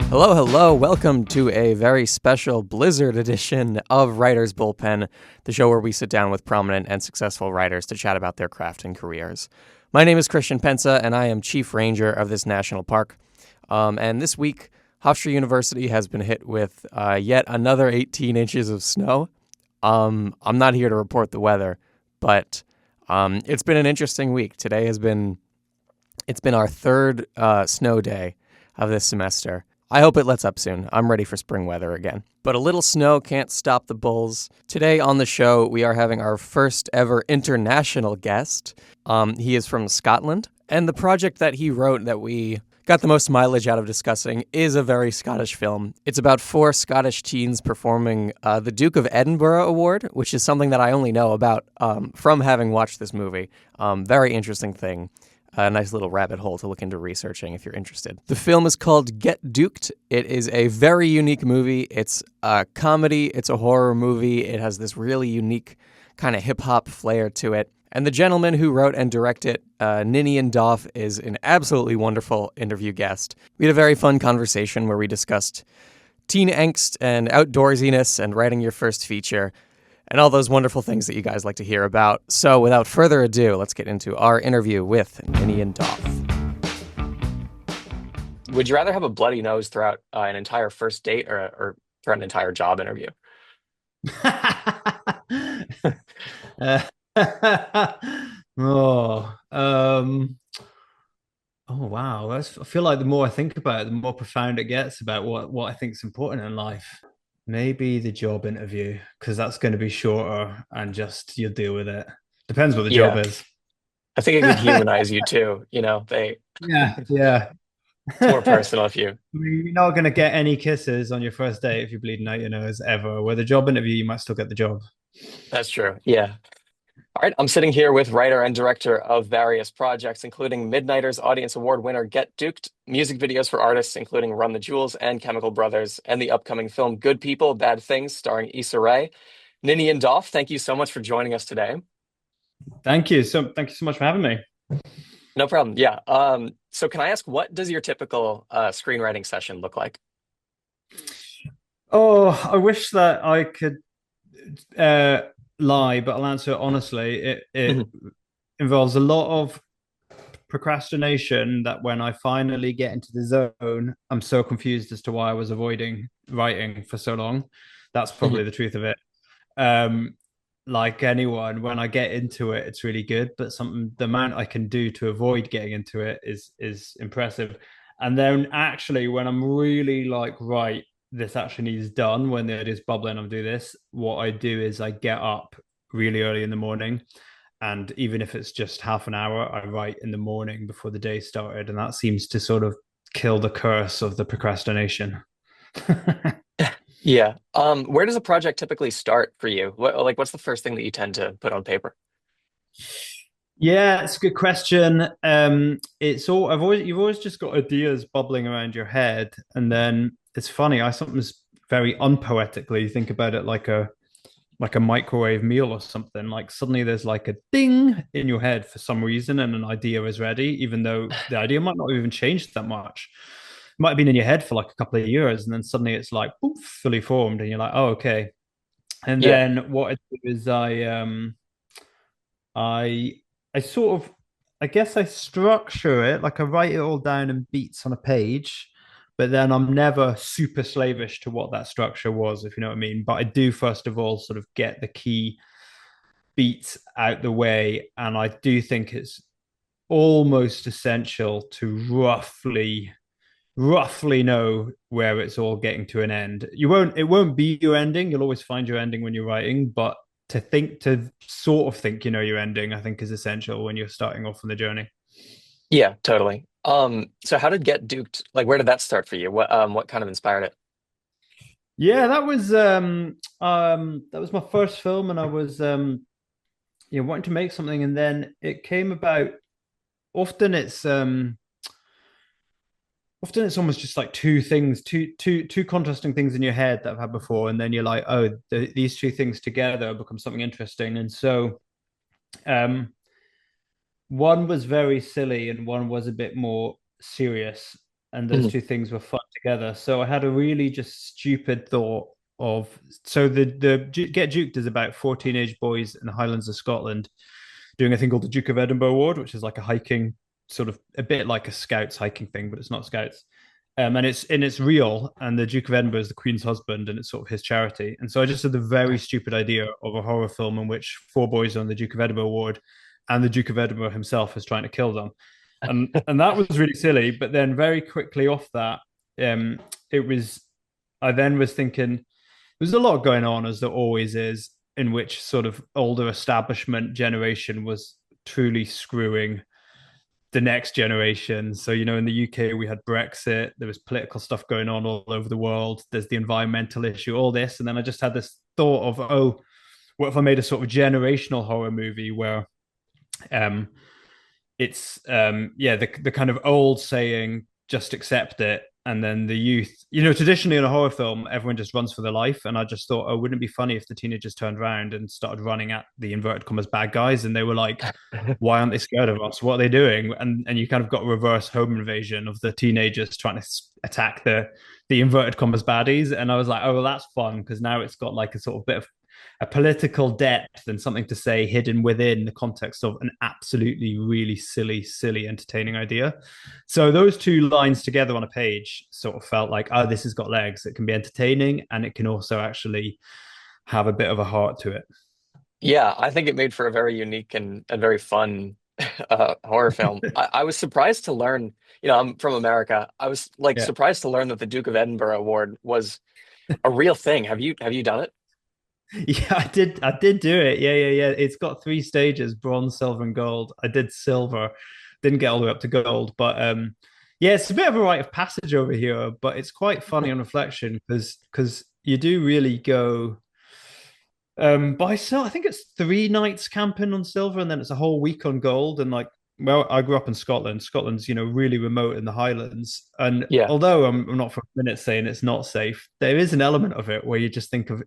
Hello, hello. Welcome to a very special Blizzard edition of Writer's Bullpen, the show where we sit down with prominent and successful writers to chat about their craft and careers. My name is Christian Pensa, and I am Chief Ranger of this national park. And this week, Hofstra University has been hit with yet another 18 inches of snow. I'm not here to report the weather, but it's been an interesting week. It's been our third snow day of this semester. I hope it lets up soon. I'm ready for spring weather again. But a little snow can't stop the bulls. Today on the show, we are having our first ever international guest. He is from Scotland, and the project that he wrote that we got the most mileage out of discussing is a very Scottish film. It's about four Scottish teens performing the Duke of Edinburgh Award, which is something that I only know about from having watched this movie. Very interesting thing. A nice little rabbit hole to look into researching if you're interested. The film is called Get Duked. It is a very unique movie. It's a comedy. It's a horror movie. It has this really unique kind of hip-hop flair to it. And the gentleman who wrote and directed Ninian Doff is an absolutely wonderful interview guest. We had a very fun conversation where we discussed teen angst and outdoorsiness and writing your first feature, and all those wonderful things that you guys like to hear about. So without further ado, let's get into our interview with Ninian Doff. Would you rather have a bloody nose throughout an entire first date or throughout an entire job interview? Uh, oh, wow. I feel like the more I think about it, the more profound it gets about what I think is important in life. Maybe the job interview, because that's going to be shorter and just you'll deal with it. Depends what the job Yeah, is. I think it could humanize you too. Yeah, yeah. It's more personal if you. You're not going to get any kisses on your first date if you're bleeding out your nose ever. With a job interview, you might still get the job. That's true. Yeah. All right. I'm sitting here with writer and director of various projects, including Midnighter's Audience Award winner Get Duked, music videos for artists, including Run the Jewels and Chemical Brothers, and the upcoming film Good People, Bad Things, starring Issa Rae. Ninian Doff, thank you so much for joining us today. Thank you so much for having me. No problem. Yeah. So can I ask, what does your typical screenwriting session look like? Oh, I wish that I could uh, lie, but I'll answer it honestly. It Mhm. involves a lot of procrastination that when I finally get into the zone, I'm so confused as to why I was avoiding writing for so long. That's Mhm. probably the truth of it. Um, like anyone, when I get into it, it's really good, but something the amount I can do to avoid getting into it is impressive. And then actually, when I'm really like, right, this actually needs done, when it is bubbling, I'm do this. What I do is I get up really early in the morning, and even if it's just half an hour, I write in the morning before the day started, and that seems to sort of kill the curse of the procrastination. Yeah. Where does a project typically start for you? What's the first thing that you tend to put on paper? Yeah, it's a good question. It's all you've always just got ideas bubbling around your head, and then it's funny. I sometimes very unpoetically think about it like a microwave meal or something. Like suddenly there's like a ding in your head for some reason, and an idea is ready, even though the idea might not have even changed that much. It might have been in your head for like a couple of years, and then suddenly it's like poof, fully formed, and you're like, oh, okay. And Yeah. then what I do is I I sort of I guess I structure it like I write it all down in beats on a page, but then I'm never super slavish to what that structure was, if you know what I mean. But I do first of all sort of get the key beats out the way, and I do think it's almost essential to roughly know where it's all getting to an end. It won't be your ending. You'll always find your ending when you're writing, but to sort of think you know your ending, I think is essential when you're starting off on the journey. Yeah, totally. So how did Get Duked, where did that start for you? What kind of inspired it? Yeah, that was my first film, and I was wanting to make something, and then it came about. Often it's um often it's almost just like two things, two contrasting things in your head that I've had before, and then you're like, oh, these two things together become something interesting. And so, one was very silly, and one was a bit more serious. and those Mhm. two things were fun together. So I had a really just stupid thought of so the Get Duked is about four teenage boys in the Highlands of Scotland doing a thing called the Duke of Edinburgh Award, which is like a hiking sort of a bit like a Scouts hiking thing, but it's not Scouts. And it's real, and the Duke of Edinburgh is the Queen's husband, and it's sort of his charity. And so I just had the very stupid idea of a horror film in which four boys are on the Duke of Edinburgh Award, and the Duke of Edinburgh himself is trying to kill them, and that was really silly. But then very quickly off that, um, it was I then was thinking there's a lot going on as there always is, in which sort of older establishment generation was truly screwing the next generation. So, in the UK, we had Brexit, there was political stuff going on all over the world, there's the environmental issue, all this. And then I just had this thought of, oh, what if I made a sort of generational horror movie where um it's yeah, the kind of old saying, just accept it, and then the youth, traditionally in a horror film everyone just runs for their life, and I just thought, oh, wouldn't it be funny if the teenagers turned around and started running at the inverted commas bad guys, and they were like, why aren't they scared of us, what are they doing? And you kind of got a reverse home invasion of the teenagers trying to attack the inverted commas baddies. And I was like, oh well, that's fun, because now it's got like a sort of bit of a political depth and something to say hidden within the context of an absolutely really silly, entertaining idea. So those two lines together on a page sort of felt like, oh, this has got legs. It can be entertaining, and it can also actually have a bit of a heart to it. Yeah, I think it made for a very unique and very fun horror film. I was surprised to learn, I'm from America. I was like Yeah. surprised to learn that the Duke of Edinburgh Award was a real thing. Have you done it? Yeah, I did do it. Yeah. It's got three stages: bronze, silver, and gold. I did silver, didn't get all the way up to gold, but yeah, it's a bit of a rite of passage over here, but it's quite funny on reflection, because you do really go by, so I think it's 3 nights camping on silver, and then it's a whole week on gold. And like, well, I grew up in Scotland. Scotland's, really remote in the Highlands. And Yeah. although I'm not for a minute saying it's not safe, there is an element of it where you just think of,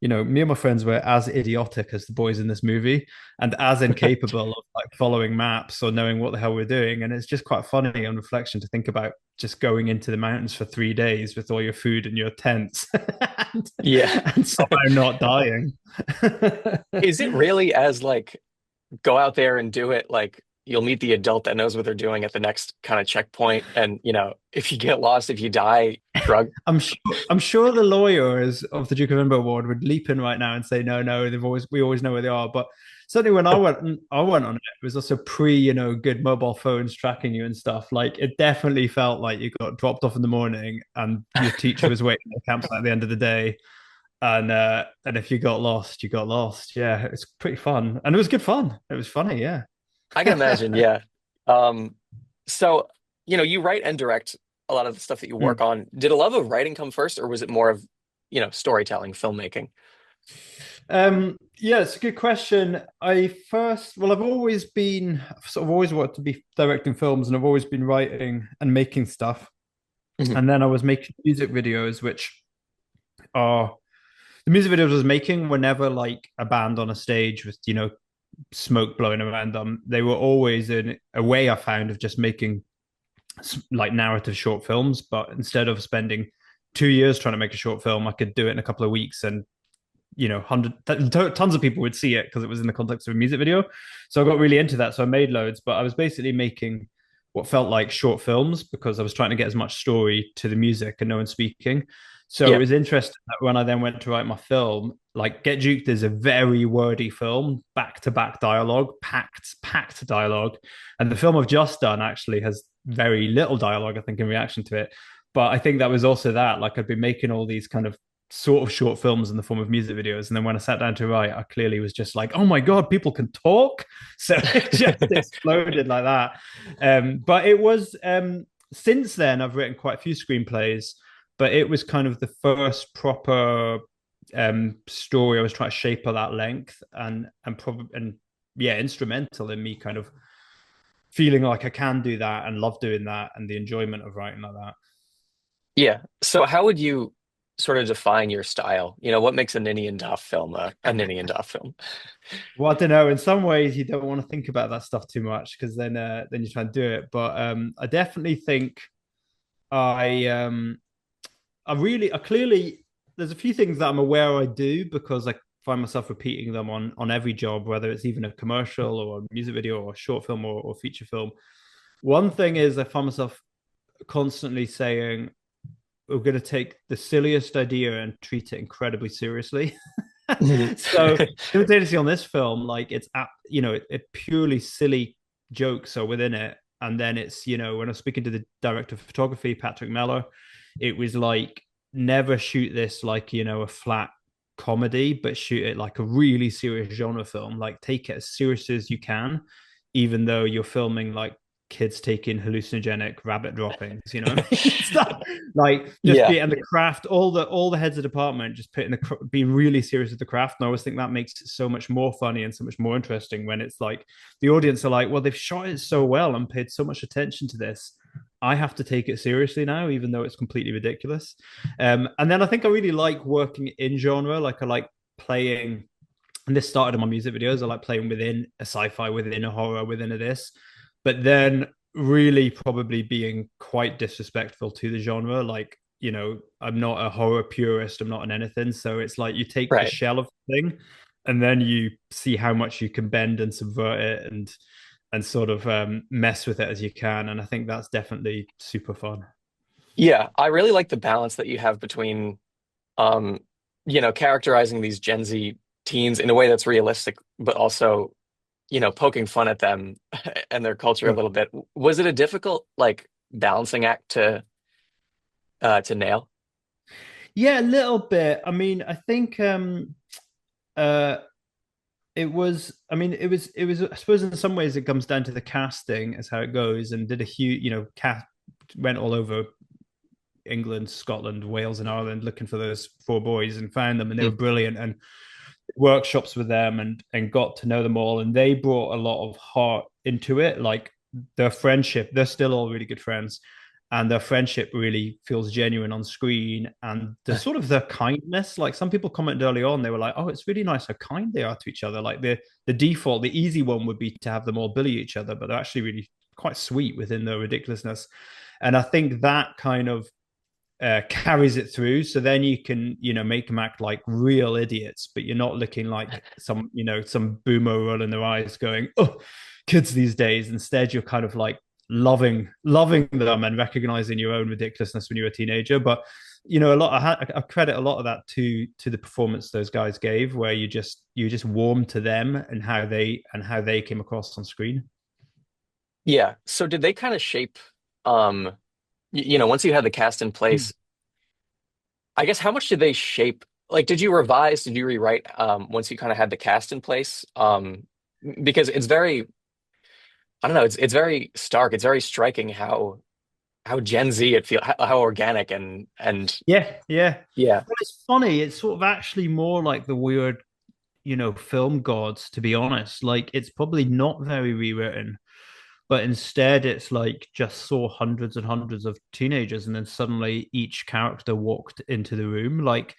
me and my friends were as idiotic as the boys in this movie, and as incapable of like following maps or knowing what the hell we're doing. And it's just quite funny on reflection to think about just going into the mountains for 3 days with all your food and your tents and, Yeah. and somehow not dying. Is it really as like go out there and do it? Like you'll meet the adult that knows what they're doing at the next kind of checkpoint, and if you get lost, if you die, shrug. I'm sure the lawyers of the Duke of Edinburgh Award would leap in right now and say, no, we always know where they are. But certainly when I went on it, it was also pre, good mobile phones tracking you and stuff. Like, it definitely felt like you got dropped off in the morning and your teacher was waiting at the campsite at the end of the day. And if you got lost, you got lost. Yeah, it's pretty fun. And it was good fun. It was funny, yeah. I can imagine. Yeah. Um, so you write and direct a lot of the stuff that you work Hmm. on. Did a love of writing come first, or was it more of storytelling, filmmaking? Yeah, it's a good question. I've sort of always wanted to be directing films, and I've always been writing and making stuff. Mhm. And then I was making music videos, which are the music videos I was making were never like a band on a stage with, smoke blowing around them. They were always in a way I found of just making like narrative short films, but instead of spending 2 years trying to make a short film, I could do it in a couple of weeks, and tons of people would see it because it was in the context of a music video. So I got really into that. So I made loads, but I was basically making what felt like short films because I was trying to get as much story to the music and no one speaking. So it Yeah. was interesting that when I then went to write my film, like Get Juked is a very wordy film, back to back dialogue, packed dialogue. And the film I've just done actually has very little dialogue, I think, in reaction to it. But I think that was also that, like, I'd been making all these kind of sort of short films in the form of music videos. And then when I sat down to write, I clearly was just like, oh my God, people can talk. So it just exploded like that. But it was, since then, I've written quite a few screenplays, but it was kind of the first proper story I was trying to shape of that length, and yeah, instrumental in me kind of feeling like I can do that and love doing that, and the enjoyment of writing like that. Yeah. So how would you sort of define your style? What makes a Ninian Doff film a Ninian Doff film? Well, I don't know. In some ways, you don't want to think about that stuff too much, because then you try and do it. But I definitely think I I clearly there's a few things that I'm aware I do because I find myself repeating them on every job, whether it's even a commercial or a music video or a short film or feature film. One thing is I find myself constantly saying we're going to take the silliest idea and treat it incredibly seriously. Mhm. So simultaneously on this film, like it purely silly jokes are within it, and then it's when I was speaking to the director of photography, Patrick Mellor, it was like never shoot this like a flat comedy, but shoot it like a really serious genre film. Like take it as seriously as you can, even though you're filming like kids taking hallucinogenic rabbit droppings, stuff like just Yeah. be and the craft, all the heads of department just putting being really serious with the craft. And I always think that makes it so much more funny and so much more interesting when it's like the audience are like, well, they've shot it so well and paid so much attention to this. I have to take it seriously now, even though it's completely ridiculous. And then I think I really like working in genre. Like I like playing, and this started in my music videos. I like playing within a sci-fi, within a horror, within a this, but then really probably being quite disrespectful to the genre. Like, I'm not a horror purist. I'm not an anything. So it's like you take the Right. shell of the thing, and then you see how much you can bend and subvert it, and sort of mess with it as you can. And I think that's definitely super fun. Yeah, I really like the balance that you have between um, characterizing these Gen Z teens in a way that's realistic, but also, poking fun at them and their culture a little bit. Was it a difficult like balancing act to nail? Yeah, a little bit. I mean, I think uh it was, I mean, it was I suppose in some ways it comes down to the casting as how it goes, and did a huge, cast went all over England, Scotland, Wales, and Ireland looking for those four boys and found them, and they were Mm. brilliant, and workshops with them and got to know them all, and they brought a lot of heart into it. Like their friendship, they're still all really good friends, and their friendship really feels genuine on screen. And the sort of the kindness, like some people commented early on, they were like, "Oh, it's really nice how kind they are to each other." Like the default, the easy one would be to have them all bully each other, but they're actually really quite sweet within their ridiculousness. And I think that kind of carries it through. So then you can, make them act like real idiots, but you're not looking like some boomer rolling their eyes going, "Oh, kids these days." Instead, you're kind of like loving them and recognizing your own ridiculousness when you're a teenager. But I credit a lot of that to the performance those guys gave, where you just warm to them and how they came across on screen. Yeah. So did they kind of shape, um, once you had the cast in place, I guess how much did they shape? Like, did you revise? Did you rewrite once you kind of had the cast in place? Because it's very, I don't know, it's very stark. It's very striking how Gen Z it feel how organic and Yeah, yeah. yeah. Well, it's funny. It's sort of actually more like the weird, film gods, to be honest. Like it's probably not very rewritten, but instead it's like just saw hundreds and hundreds of teenagers, and then suddenly each character walked into the room. Like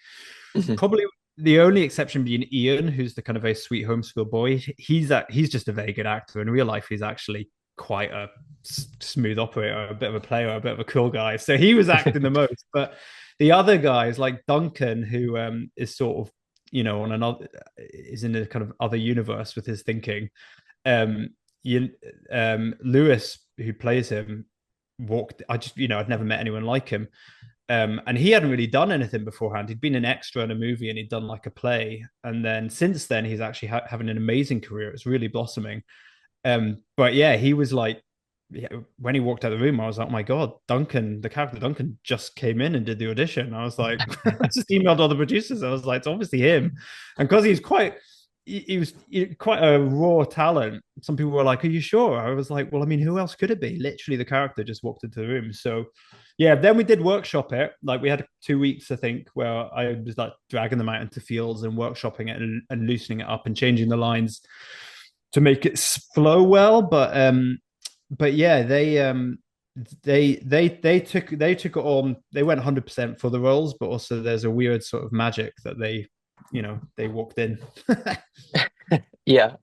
Mhm. probably the only exception being Ian, who's the kind of very sweet homeschool boy. He's just a very good actor. In real life, he's actually quite a smooth operator, a bit of a player, a bit of a cool guy. So he was acting the most. But the other guys, like Duncan, who is sort of on another is in a kind of other universe with his thinking. Um, you, Lewis, who plays him, walked. I'd never met anyone like him. And he hadn't really done anything beforehand. He'd been an extra in a movie and he'd done like a play. And then since then, he's actually having an amazing career. It's really blossoming. But yeah, he was like, yeah, when he walked out of the room, I was like, oh my God, Duncan, the character Duncan just came in and did the audition. I was like, I just emailed all the producers. I was like, it's obviously him. And because he was quite a raw talent. Some people were like, "Are you sure?" I was like, "Well, I mean, who else could it be?" Literally, the character just walked into the room. So, yeah. Then we did workshop it. Like we had 2 weeks, I think, where I was like dragging them out into fields and workshopping it and loosening it up and changing the lines to make it flow well. But yeah, they took it on. They went 100% for the roles, but also there's a weird sort of magic that they walked in. Yeah.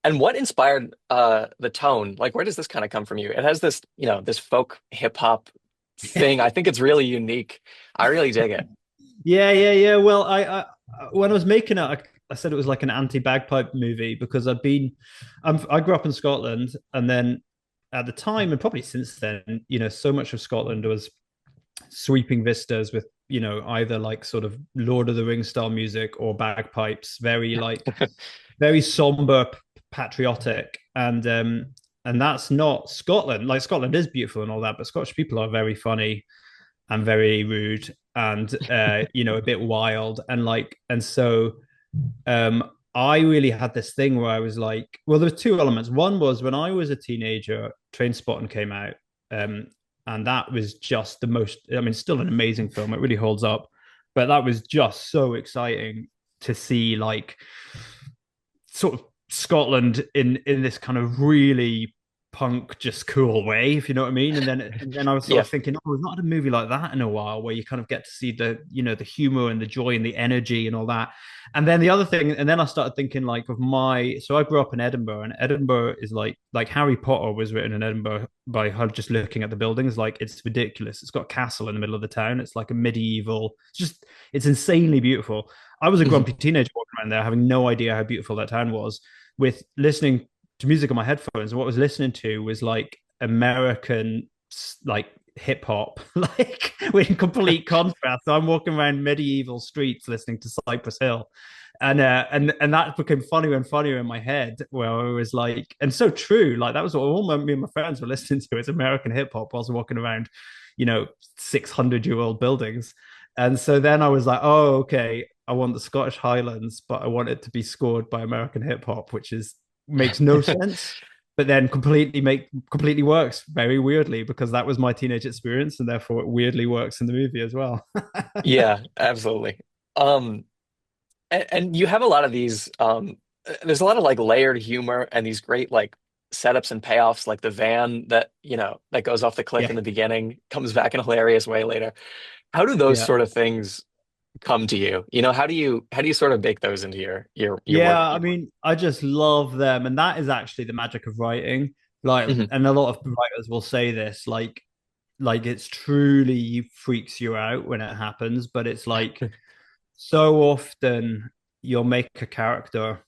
And what inspired the tone? Like, where does this kind of come from you? It has this, this folk hip hop thing. I think it's really unique. I really dig it. Yeah. Well, I when I was making it, I said it was like an anti-bagpipe movie because I grew up in Scotland, and then at the time, and probably since then, so much of Scotland was sweeping vistas with either like sort of Lord of the Rings style music or bagpipes, very somber, patriotic, and that's not Scotland. Like Scotland is beautiful and all that, but Scottish people are very funny and very rude and a bit wild and so I really had this thing where I was like, well, there's two elements. One was when I was a teenager, Trainspotting came out, and that was just the most. I mean, still an amazing film. It really holds up, but that was just so exciting to see, like, sort of Scotland in this kind of really punk, just cool way, if you know what I mean. And then I was sort Yeah. of thinking, oh, we've not had a movie like that in a while, where you kind of get to see the humor and the joy and the energy and all that. And then the other thing, and then I started thinking like of so I grew up in Edinburgh, and Edinburgh is like Harry Potter was written in Edinburgh by her just looking at the buildings. Like, it's ridiculous. It's got a castle in the middle of the town. It's like a medieval. It's insanely beautiful. I was a Mhm. grumpy teenager walking around there, having no idea how beautiful that town was, with listening to music on my headphones. And what I was listening to was like American, like, hip hop, like, in complete contrast. So I'm walking around medieval streets listening to Cypress Hill. And that became funnier and funnier in my head, where I was like, and so true. Like, that was what me and my friends were listening to, is American hip hop whilst walking around, 600-year-old buildings. And so then I was like, oh, okay, I want the Scottish Highlands, but I want it to be scored by American hip hop, which makes no sense, but then completely works very weirdly, because that was my teenage experience, and therefore it weirdly works in the movie as well. Yeah, absolutely. Um, and you have a lot of these there's a lot of like layered humor and these great like setups and payoffs, like the van that, that goes off the cliff Yeah, in the beginning, comes back in a hilarious way later. How do those yeah, sort of things come to you? How do you sort of bake those into your work? yeah. I mean, I just love them, and that is actually the magic of writing. Like, Mhm. and a lot of writers will say this, like it's truly freaks you out when it happens, but it's like, so often you'll make a character.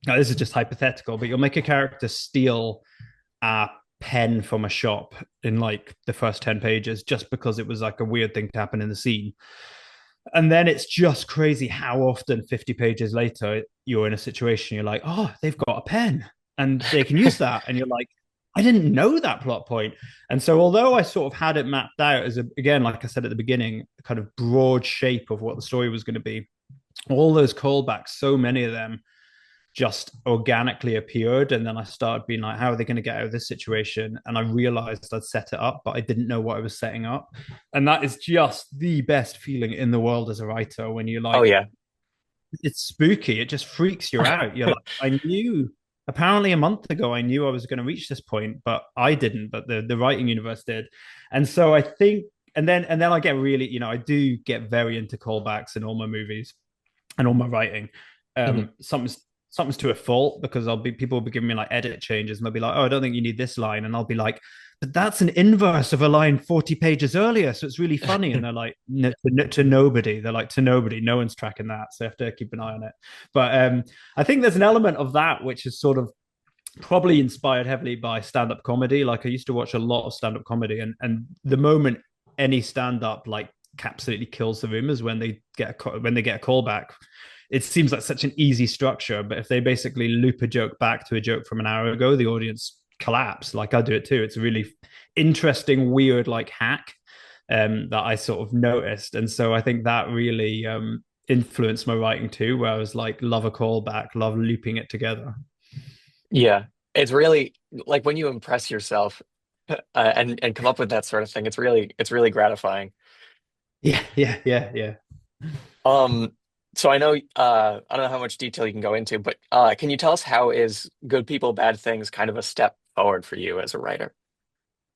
Now, this is just hypothetical, but you'll make a character steal a pen from a shop in like the first 10 pages, just because it was like a weird thing to happen in the scene. And then it's just crazy how often 50 pages later you're in a situation, you're like, oh, they've got a pen and they can use that. And you're like, I didn't know that plot point. And so, although I sort of had it mapped out as, again, like I said at the beginning, a kind of broad shape of what the story was going to be, all those callbacks, so many of them just organically appeared. And then I started being like, how are they going to get out of this situation? And I realized I'd set it up, but I didn't know what I was setting up. And that is just the best feeling in the world as a writer, when you're Oh like, yeah. it's spooky. It just freaks you out. You're like, I knew, apparently a month ago, I knew I was going to reach this point, but I didn't, but the writing universe did. And so I think, and then I get really, I do get very into callbacks in all my movies and all my writing. Mhm. Something's to a fault, because people will be giving me like edit changes, and they'll be like, oh, I don't think you need this line, and I'll be like, but that's an inverse of a line 40 pages earlier, so it's really funny. And they're like, to nobody. They're like, to nobody. No one's tracking that, so you have to keep an eye on it. But I think there's an element of that which is sort of probably inspired heavily by stand-up comedy. Like, I used to watch a lot of stand-up comedy, and the moment any stand-up like absolutely kills the room is when they get a callback. It seems like such an easy structure, but if they basically loop a joke back to a joke from an hour ago, the audience collapse. Like, I do it too. It's a really interesting, weird, like, hack that I sort of noticed. And so I think that really influenced my writing too, where I was like, love a callback, love looping it together. Yeah. It's really like when you impress yourself and come up with that sort of thing, it's really gratifying. Yeah. Um, so I don't know how much detail you can go into, but can you tell us how is Good People, Bad Things kind of a step forward for you as a writer?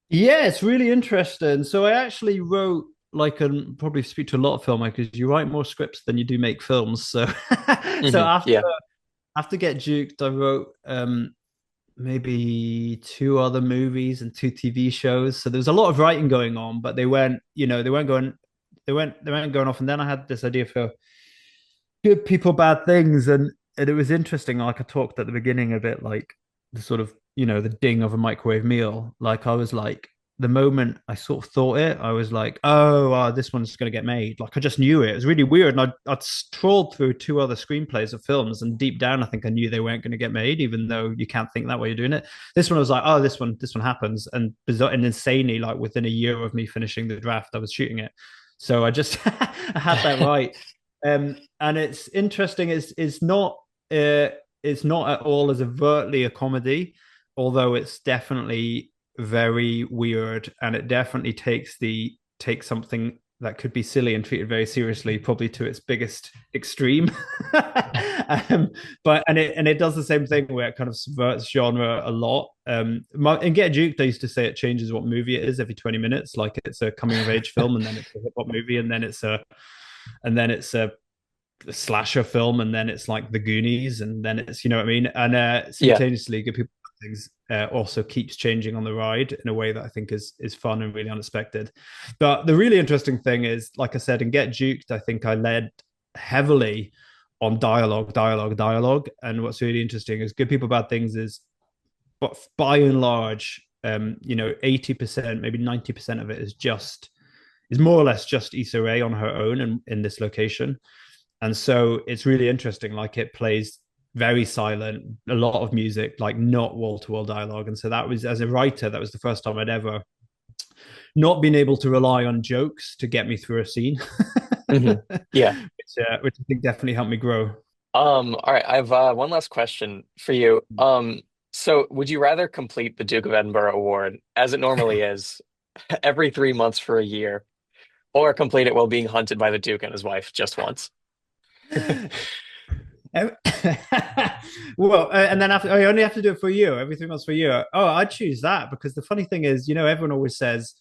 Yeah, it's really interesting. So I actually wrote, like, and probably speak to a lot of filmmakers, you write more scripts than you do make films. So so Yeah. after Get Juked, I wrote maybe two other movies and two TV shows. So there was a lot of writing going on, but they weren't going off. And then I had this idea for Good People, Bad Things, and it was interesting. Like I talked at the beginning of it, like the sort of the ding of a microwave meal. Like I was like, the moment I sort of thought it, I was like, oh, this one's going to get made. Like I just knew it. It was really weird. And I'd trawled through two other screenplays of films, and deep down, I think I knew they weren't going to get made, even though you can't think that way you're doing it. This one I was like, oh, this one happens. And bizarre and insanely, like within a year of me finishing the draft, I was shooting it. So I just I had that right. And it's interesting. It's not at all as overtly a comedy, although it's definitely very weird, and it definitely takes something that could be silly and treated very seriously, probably to its biggest extreme. But it does the same thing where it kind of subverts genre a lot. In Get Juked, I used to say it changes what movie it is every 20 minutes. Like it's a coming of age film, and then it's a hip hop movie, and then it's a slasher film, and then it's like The Goonies, and then it's what I mean. And simultaneously, Good People Things also keeps changing on the ride in a way that I think is fun and really unexpected. But the really interesting thing is, like I said, in Get Juked, I think I led heavily on dialogue. And what's really interesting is Good People, Bad Things is, but by and large, 80%, maybe 90% of it is more or less just Issa Rae on her own in this location. And so it's really interesting. Like it plays very silent, a lot of music, like not wall-to-wall dialogue. And so that was, as a writer, that was the first time I'd ever not been able to rely on jokes to get me through a scene. Mm-hmm. Yeah. Which I think definitely helped me grow. All right, I have one last question for you. So would you rather complete the Duke of Edinburgh Award, as it normally is, every 3 months for a year, or complete it while being hunted by the Duke and his wife just once? Well, and then I only have to do it for a year, every 3 months for a year. Oh, I'd choose that, because the funny thing is, everyone always says,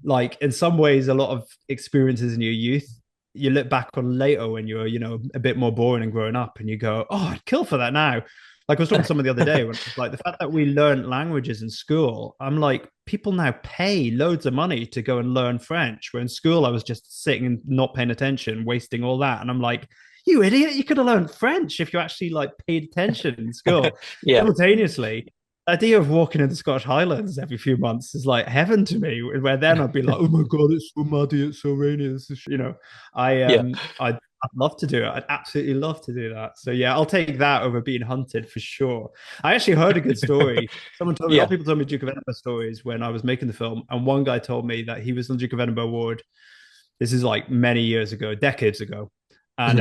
like, in some ways, a lot of experiences in your youth, you look back on later when you're, a bit more boring and growing up, and you go, oh, I'd kill for that now. Like I was talking to someone the other day, when it's like the fact that we learned languages in school, I'm like, people now pay loads of money to go and learn French, where in school I was just sitting and not paying attention, wasting all that. And I'm like, you idiot, you could have learned French if you actually like paid attention in school. Yeah. Simultaneously, the idea of walking in the Scottish Highlands every few months is like heaven to me, where then I'd be like, oh my God, it's so muddy, it's so rainy. This is, I'd love to do it. I'd absolutely love to do that. So yeah, I'll take that over being hunted for sure. I actually heard a good story. Someone told me, a lot of people told me Duke of Edinburgh stories when I was making the film. And one guy told me that he was on the Duke of Edinburgh Award. This is like many years ago, decades ago. And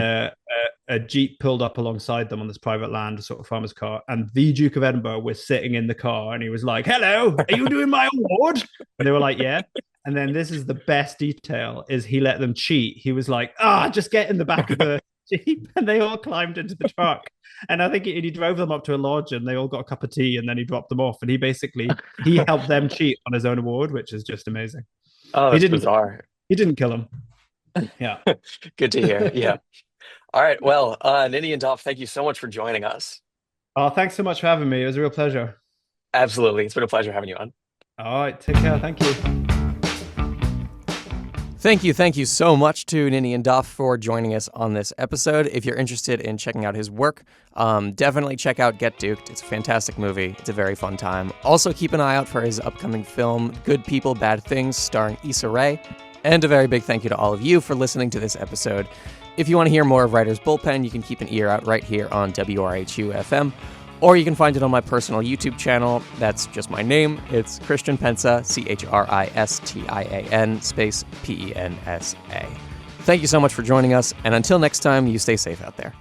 a Jeep pulled up alongside them on this private land, a sort of farmer's car. And the Duke of Edinburgh was sitting in the car, and he was like, hello, are you doing my award? And they were like, yeah. And then this is the best detail, is he let them cheat. He was like, just get in the back of the Jeep. And they all climbed into the truck. And I think he drove them up to a lodge, and they all got a cup of tea, and then he dropped them off. And he helped them cheat on his own award, which is just amazing. Oh, that's bizarre. He didn't kill him. Yeah. Good to hear. Yeah. All right. Well, Ninian Doff, thank you so much for joining us. Oh, thanks so much for having me. It was a real pleasure. Absolutely. It's been a pleasure having you on. All right. Take care. Thank you. Thank you so much to Ninian Doff for joining us on this episode. If you're interested in checking out his work, definitely check out Get Duked. It's a fantastic movie. It's a very fun time. Also, keep an eye out for his upcoming film, Good People, Bad Things, starring Issa Rae. And a very big thank you to all of you for listening to this episode. If you want to hear more of Writer's Bullpen, you can keep an ear out right here on WRHU FM, or you can find it on my personal YouTube channel. That's just my name. It's Christian Pensa, CHRISTIAN space PENSA. Thank you so much for joining us, and until next time, you stay safe out there.